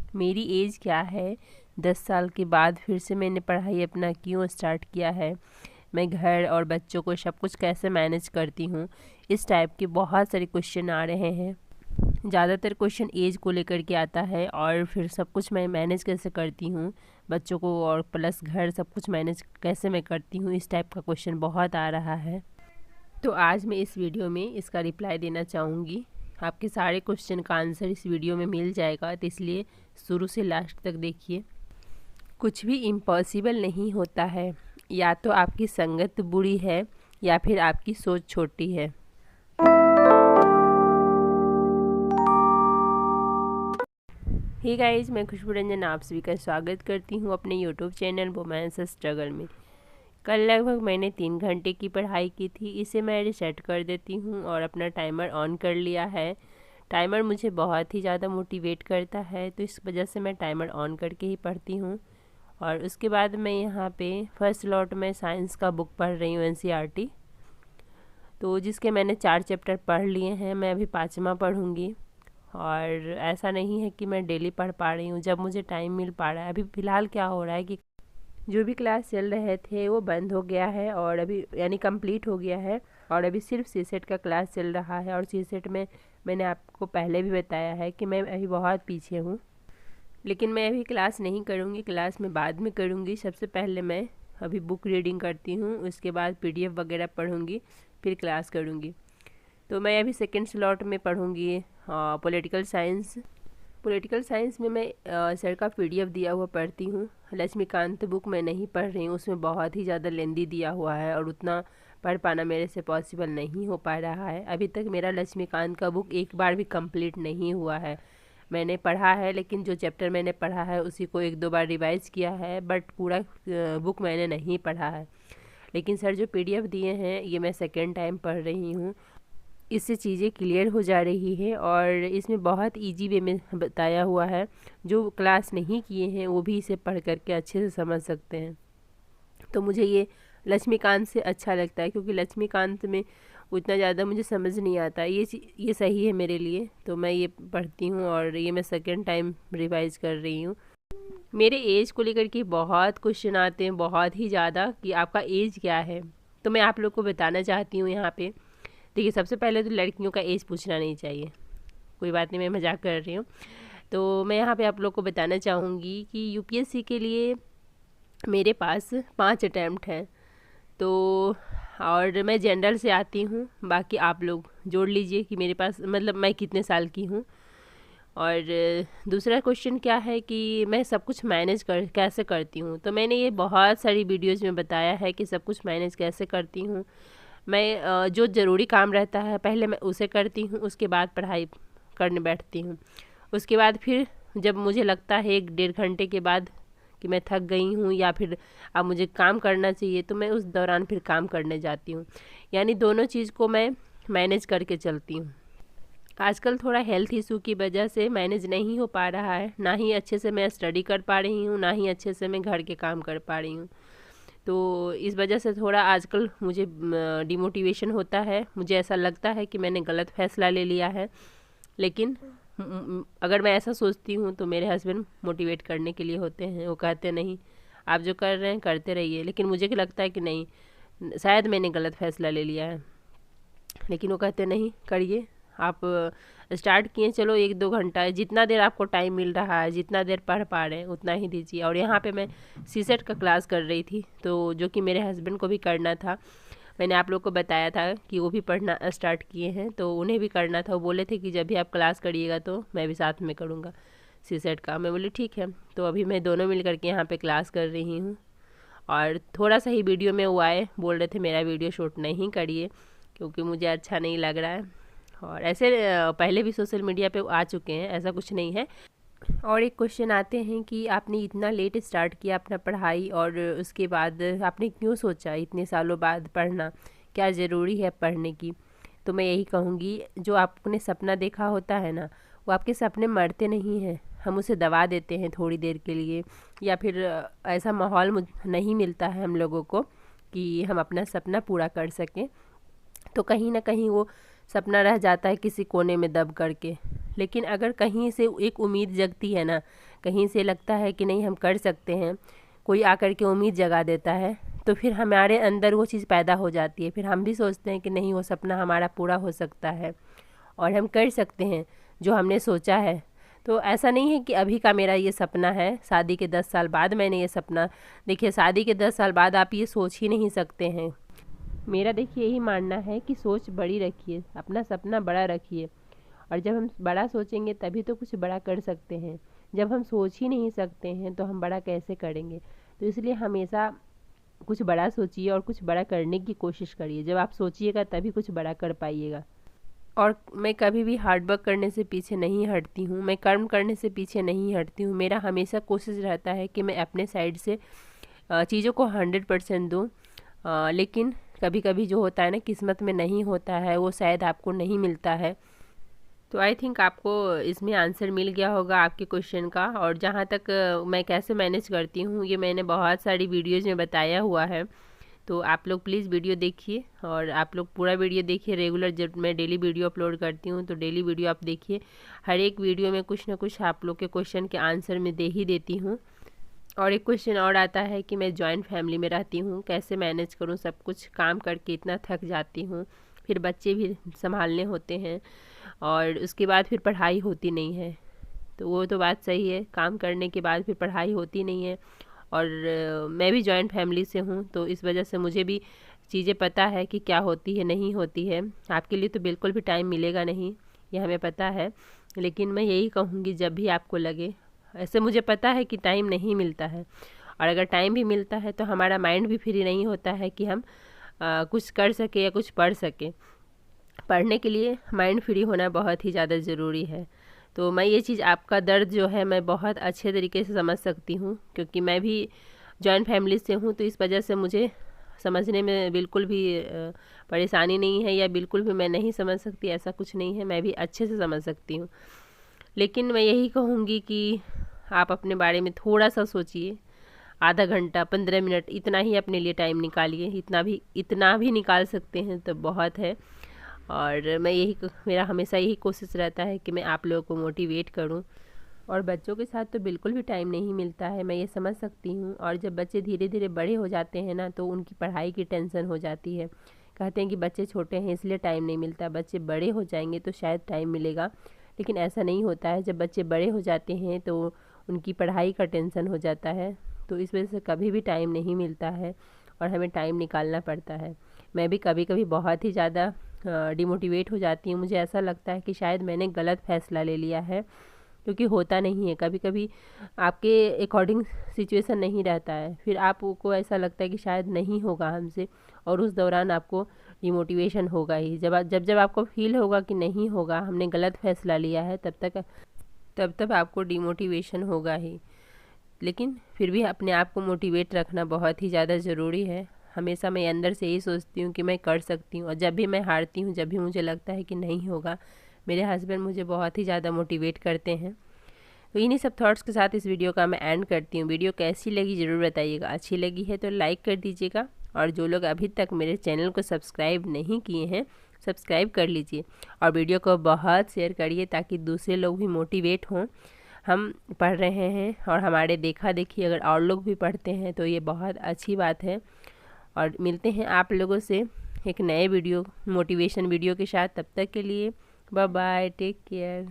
मेरी एज क्या है, 10 साल के बाद फिर से मैंने पढ़ाई अपना क्यों स्टार्ट किया है, मैं घर और बच्चों को सब कुछ कैसे मैनेज करती हूँ। इस टाइप के बहुत सारे क्वेश्चन आ रहे हैं। ज़्यादातर क्वेश्चन एज को लेकर के आता है और फिर सब कुछ मैं मैनेज कैसे करती हूँ, बच्चों को और प्लस घर सब कुछ मैनेज कैसे मैं करती हूँ, इस टाइप का क्वेश्चन बहुत आ रहा है। तो आज मैं इस वीडियो में इसका रिप्लाई देना चाहूँगी। आपके सारे क्वेश्चन का आंसर इस वीडियो में मिल जाएगा, तो इसलिए शुरू से लास्ट तक देखिए। कुछ भी इम्पॉसिबल नहीं होता है, या तो आपकी संगत बुरी है या फिर आपकी सोच छोटी है। हे गाइस, मैं खुशबू रंजन आप सभी का स्वागत करती हूँ अपने यूट्यूब चैनल वुमेन्स स्ट्रगल में। कल लगभग मैंने 3 घंटे की पढ़ाई की थी। इसे मैं रिसेट कर देती हूँ और अपना टाइमर ऑन कर लिया है। टाइमर मुझे बहुत ही ज़्यादा मोटिवेट करता है, तो इस वजह से मैं टाइमर ऑन करके ही पढ़ती हूँ। और उसके बाद मैं यहाँ पे फर्स्ट लॉट में साइंस का बुक पढ़ रही हूँ, NCERT, तो जिसके मैंने 4 चैप्टर पढ़ लिए हैं। मैं अभी 5वां पढ़ूँगी। और ऐसा नहीं है कि मैं डेली पढ़ पा रही हूँ, जब मुझे टाइम मिल पा रहा है। अभी फ़िलहाल क्या हो रहा है कि जो भी क्लास चल रहे थे वो बंद हो गया है और अभी यानी कंप्लीट हो गया है, और अभी सिर्फ सीसेट का क्लास चल रहा है। और सीसेट में मैंने आपको पहले भी बताया है कि मैं अभी बहुत पीछे हूँ, लेकिन मैं अभी क्लास नहीं करूँगी, क्लास में बाद में करूँगी। सबसे पहले मैं अभी बुक रीडिंग करती हूँ, उसके बाद PDF वगैरह पढ़ूँगी, फिर क्लास करूँगी। तो मैं अभी सेकेंड स्लॉट में पढ़ूँगी पॉलिटिकल साइंस। पॉलिटिकल साइंस में मैं सर का PDF दिया हुआ पढ़ती हूँ। लक्ष्मीकांत बुक मैं नहीं पढ़ रही हूँ, उसमें बहुत ही ज़्यादा लेंदी दिया हुआ है और उतना पढ़ पाना मेरे से पॉसिबल नहीं हो पा रहा है। अभी तक मेरा लक्ष्मीकांत का बुक एक बार भी कंप्लीट नहीं हुआ है। मैंने पढ़ा है, लेकिन जो चैप्टर मैंने पढ़ा है उसी को 1-2 बार रिवाइज़ किया है, बट पूरा बुक मैंने नहीं पढ़ा है। लेकिन सर जो PDF दिए हैं ये मैं सेकेंड टाइम पढ़ रही हूँ। इससे चीज़ें क्लियर हो जा रही है और इसमें बहुत इजी वे में बताया हुआ है। जो क्लास नहीं किए हैं वो भी इसे पढ़ करके अच्छे से समझ सकते हैं। तो मुझे ये लक्ष्मीकांत से अच्छा लगता है, क्योंकि लक्ष्मीकांत में उतना ज़्यादा मुझे समझ नहीं आता। ये सही है मेरे लिए, तो मैं ये पढ़ती हूँ और ये मैं सेकेंड टाइम रिवाइज कर रही हूँ। मेरे एज को लेकर के बहुत क्वेश्चन आते हैं, बहुत ही ज़्यादा, कि आपका एज क्या है। तो मैं आप लोग को बताना चाहती हूँ यहाँ पे। देखिए, सबसे पहले तो लड़कियों का एज पूछना नहीं चाहिए, कोई बात नहीं, मैं मजाक कर रही हूँ। तो मैं यहाँ पे आप लोग को बताना चाहूँगी कि UPSC के लिए मेरे पास 5 अटैम्प्ट हैं। तो और मैं जनरल से आती हूँ, बाकी आप लोग जोड़ लीजिए कि मेरे पास मतलब मैं कितने साल की हूँ। और दूसरा क्वेश्चन क्या है कि मैं सब कुछ मैनेज कैसे करती हूँ। तो मैंने ये बहुत सारी वीडियोज़ में बताया है कि सब कुछ मैनेज कैसे करती हूँ। मैं जो ज़रूरी काम रहता है पहले मैं उसे करती हूँ, उसके बाद पढ़ाई करने बैठती हूँ। उसके बाद फिर जब मुझे लगता है 1-1.5 घंटे के बाद कि मैं थक गई हूँ या फिर अब मुझे काम करना चाहिए, तो मैं उस दौरान फिर काम करने जाती हूँ। यानी दोनों चीज़ को मैं मैनेज करके चलती हूँ। आजकल थोड़ा हेल्थ इशू की वजह से मैनेज नहीं हो पा रहा है, ना ही अच्छे से मैं स्टडी कर पा रही हूँ, ना ही अच्छे से मैं घर के काम कर पा रही हूँ। तो इस वजह से थोड़ा आजकल मुझे डिमोटिवेशन होता है। मुझे ऐसा लगता है कि मैंने गलत फ़ैसला ले लिया है, लेकिन अगर मैं ऐसा सोचती हूँ तो मेरे हस्बैंड मोटिवेट करने के लिए होते हैं। वो कहते नहीं, आप जो कर रहे हैं करते रहिए, लेकिन मुझे लगता है कि नहीं, शायद मैंने गलत फ़ैसला ले लिया है। लेकिन वो कहते नहीं, करिए, आप स्टार्ट किए, चलो 1-2 घंटा, जितना देर आपको टाइम मिल रहा है, जितना देर पढ़ पा रहे हैं उतना ही दीजिए। और यहाँ पे मैं सीसेट का क्लास कर रही थी, तो जो कि मेरे हस्बैंड को भी करना था। मैंने आप लोग को बताया था कि वो भी पढ़ना स्टार्ट किए हैं, तो उन्हें भी करना था। वो बोले थे कि जब भी आप क्लास करिएगा तो मैं भी साथ में करूँगा सीसेट का। मैं बोली ठीक है। तो अभी मैं दोनों मिल करके यहाँ पे क्लास कर रही हूँ। और थोड़ा सा ही वीडियो में वो आए, बोल रहे थे मेरा वीडियो शूट नहीं करिए, क्योंकि मुझे अच्छा नहीं लग रहा है। और ऐसे पहले भी सोशल मीडिया पे आ चुके हैं, ऐसा कुछ नहीं है। और एक क्वेश्चन आते हैं कि आपने इतना लेट स्टार्ट किया अपना पढ़ाई, और उसके बाद आपने क्यों सोचा इतने सालों बाद पढ़ना, क्या ज़रूरी है पढ़ने की। तो मैं यही कहूँगी, जो आपने सपना देखा होता है ना, वो आपके सपने मरते नहीं हैं। हम उसे दबा देते हैं थोड़ी देर के लिए, या फिर ऐसा माहौल नहीं मिलता है हम लोगों को कि हम अपना सपना पूरा कर सकें। तो कहीं ना कहीं वो सपना रह जाता है किसी कोने में दब करके। लेकिन अगर कहीं से एक उम्मीद जगती है ना, कहीं से लगता है कि नहीं हम कर सकते हैं, कोई आकर के उम्मीद जगा देता है, तो फिर हमारे अंदर वो चीज़ पैदा हो जाती है। फिर हम भी सोचते हैं कि नहीं वो सपना हमारा पूरा हो सकता है और हम कर सकते हैं जो हमने सोचा है। तो ऐसा नहीं है कि अभी का मेरा ये सपना है, शादी के 10 साल बाद मैंने ये सपना, देखिए शादी के 10 साल बाद आप ये सोच ही नहीं सकते हैं। मेरा देखिए यही मानना है कि सोच बड़ी रखिए, अपना सपना बड़ा रखिए, और जब हम बड़ा सोचेंगे तभी तो कुछ बड़ा कर सकते हैं। जब हम सोच ही नहीं सकते हैं तो हम बड़ा कैसे करेंगे। तो इसलिए हमेशा कुछ बड़ा सोचिए और कुछ बड़ा करने की कोशिश करिए। जब आप सोचिएगा तभी कुछ बड़ा कर पाइएगा। और मैं कभी भी हार्ड वर्क करने से पीछे नहीं हटती हूँ, मैं कर्म करने से पीछे नहीं हटती हूँ। मेरा हमेशा कोशिश रहता है कि मैं अपने साइड से चीज़ों को 100% दूँ। लेकिन कभी कभी जो होता है ना, किस्मत में नहीं होता है, वो शायद आपको नहीं मिलता है। तो आई थिंक आपको इसमें आंसर मिल गया होगा आपके क्वेश्चन का। और जहाँ तक मैं कैसे मैनेज करती हूँ, ये मैंने बहुत सारी वीडियोज़ में बताया हुआ है। तो आप लोग प्लीज़ वीडियो देखिए, और आप लोग पूरा वीडियो देखिए। रेगुलर जब मैं डेली वीडियो अपलोड करती हूँ तो डेली वीडियो आप देखिए। हर एक वीडियो में कुछ ना कुछ आप लोग के क्वेश्चन के आंसर मैं दे ही देती हूँ। और एक क्वेश्चन और आता है कि मैं जॉइंट फैमिली में रहती हूँ, कैसे मैनेज करूँ सब कुछ, काम करके इतना थक जाती हूँ, फिर बच्चे भी संभालने होते हैं और उसके बाद फिर पढ़ाई होती नहीं है। तो वो तो बात सही है, काम करने के बाद फिर पढ़ाई होती नहीं है। और मैं भी जॉइंट फैमिली से हूँ, तो इस वजह से मुझे भी चीज़ें पता है कि क्या होती है नहीं होती है। आपके लिए तो बिल्कुल भी टाइम मिलेगा नहीं, ये हमें पता है। लेकिन मैं यही कहूँगी, जब भी आपको लगे, ऐसे मुझे पता है कि टाइम नहीं मिलता है, और अगर टाइम भी मिलता है तो हमारा माइंड भी फ्री नहीं होता है कि हम कुछ कर सके या कुछ पढ़ सके। पढ़ने के लिए माइंड फ्री होना बहुत ही ज़्यादा ज़रूरी है। तो मैं ये चीज़, आपका दर्द जो है, मैं बहुत अच्छे तरीके से समझ सकती हूँ, क्योंकि मैं भी जॉइंट फैमिली से हूँ। तो इस वजह से मुझे समझने में बिल्कुल भी परेशानी नहीं है, या बिल्कुल भी मैं नहीं समझ सकती, ऐसा कुछ नहीं है, मैं भी अच्छे से समझ सकती हूँ। लेकिन मैं यही कहूँगी कि आप अपने बारे में थोड़ा सा सोचिए, आधा घंटा 15 मिनट इतना ही अपने लिए टाइम निकालिए। इतना भी निकाल सकते हैं तो बहुत है। और मैं मेरा हमेशा यही कोशिश रहता है कि मैं आप लोगों को मोटिवेट करूं। और बच्चों के साथ तो बिल्कुल भी टाइम नहीं मिलता है, मैं ये समझ सकती हूँ। और जब बच्चे धीरे धीरे बड़े हो जाते हैं ना, तो उनकी पढ़ाई की टेंशन हो जाती है। कहते हैं कि बच्चे छोटे हैं इसलिए टाइम नहीं मिलता, बच्चे बड़े हो जाएंगे तो शायद टाइम मिलेगा। लेकिन ऐसा नहीं होता है। जब बच्चे बड़े हो जाते हैं तो उनकी पढ़ाई का टेंशन हो जाता है, तो इस वजह से कभी भी टाइम नहीं मिलता है और हमें टाइम निकालना पड़ता है। मैं भी कभी कभी बहुत ही ज़्यादा डिमोटिवेट हो जाती हूँ। मुझे ऐसा लगता है कि शायद मैंने गलत फ़ैसला ले लिया है, क्योंकि होता नहीं है। कभी कभी आपके अकॉर्डिंग सिचुएशन नहीं रहता है, फिर आपको ऐसा लगता है कि शायद नहीं होगा हमसे, और उस दौरान आपको डिमोटिवेशन होगा ही। जब आपको फील होगा कि नहीं होगा, हमने गलत फ़ैसला लिया है, तब तक आपको डिमोटिवेशन होगा ही। लेकिन फिर भी अपने आप को मोटिवेट रखना बहुत ही ज़्यादा ज़रूरी है। हमेशा मैं अंदर से यही सोचती हूँ कि मैं कर सकती हूँ। और जब भी मैं हारती हूँ, जब भी मुझे लगता है कि नहीं होगा, मेरे हस्बैंड मुझे बहुत ही ज़्यादा मोटिवेट करते हैं। तो इन्हीं सब थॉट्स के साथ इस वीडियो का मैं एंड करती हूँ। वीडियो कैसी लगी ज़रूर बताइएगा। अच्छी लगी है तो लाइक कर दीजिएगा, और जो लोग अभी तक मेरे चैनल को सब्सक्राइब नहीं किए हैं, सब्सक्राइब कर लीजिए। और वीडियो को बहुत शेयर करिए ताकि दूसरे लोग भी मोटिवेट हों। हम पढ़ रहे हैं और हमारे देखा देखी अगर और लोग भी पढ़ते हैं तो ये बहुत अच्छी बात है। और मिलते हैं आप लोगों से एक नए वीडियो, मोटिवेशन वीडियो के साथ। तब तक के लिए बाय बाय, टेक केयर।